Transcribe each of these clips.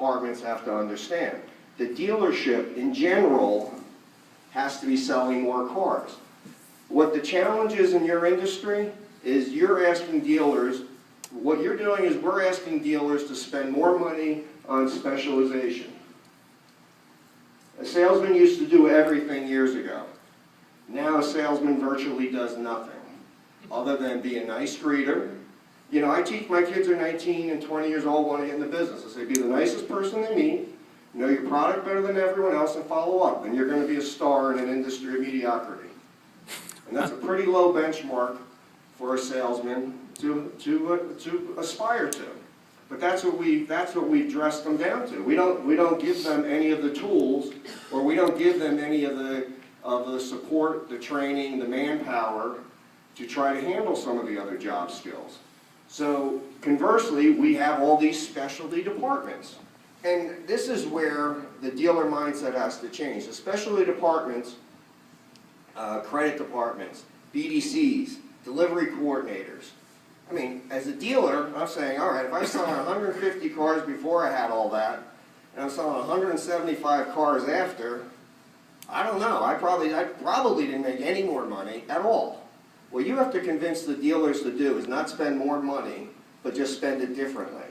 departments have to understand. The dealership in general has to be selling more cars. What the challenge is in your industry is you're asking dealers, what you're doing is we're asking dealers to spend more money on specialization. A salesman used to do everything years ago. Now a salesman virtually does nothing other than be a nice greeter. You know, I teach my kids are 19 and 20 years old, want to get in the business. I say, be the nicest person they meet, know your product better than everyone else, and follow up. And you're going to be a star in an industry of mediocrity. And that's a pretty low benchmark for a salesman to aspire to. But that's what we've dressed them down to. We don't give them any of the tools, or we don't give them any of the support, the training, the manpower to try to handle some of the other job skills. So conversely, we have all these specialty departments. And this is where the dealer mindset has to change. The specialty departments, credit departments, BDCs, delivery coordinators. I mean, as a dealer, I'm saying, all right, if I sell 150 cars before I had all that, and I'm selling 175 cars after, I don't know, I probably didn't make any more money at all. What you have to convince the dealers to do is not spend more money, but just spend it differently.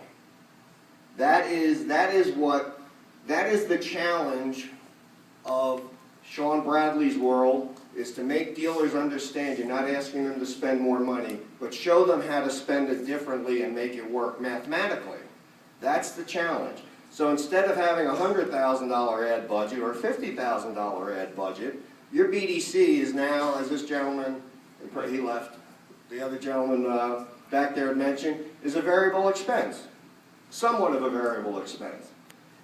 That is the challenge of Sean Bradley's world, is to make dealers understand you're not asking them to spend more money, but show them how to spend it differently and make it work mathematically. That's the challenge. So instead of having a $100,000 ad budget or a $50,000 ad budget, your BDC is now, as this gentleman, he left, the other gentleman back there had mentioned, is a variable expense. Somewhat of a variable expense.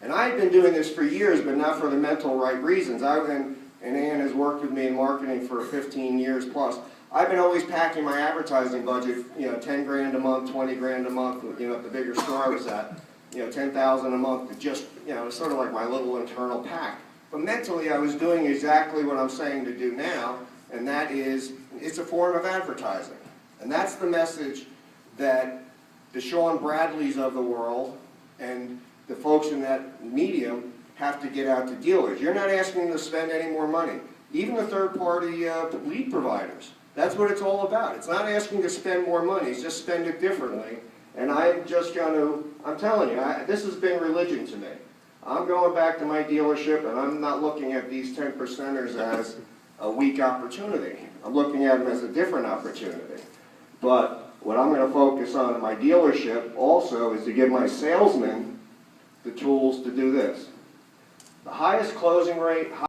And I've been doing this for years, but not for the mental right reasons. And Ann has worked with me in marketing for 15 years plus. I've been always packing my advertising budget, you know, 10 grand a month, 20 grand a month, you know, at the bigger store I was at, you know, 10,000 a month to just, you know, sort of like my little internal pack. But mentally I was doing exactly what I'm saying to do now, and that is, it's a form of advertising. And that's the message that the Sean Bradleys of the world and the folks in that medium have to get out to dealers. You're not asking them to spend any more money. Even the third-party lead providers. That's what it's all about. It's not asking to spend more money, it's just spend it differently. And I'm just going to, I'm telling you, this has been religion to me. I'm going back to my dealership and I'm not looking at these 10%ers as a weak opportunity. I'm looking at them as a different opportunity. But what I'm going to focus on in my dealership also is to give my salesmen the tools to do this. The highest closing rate,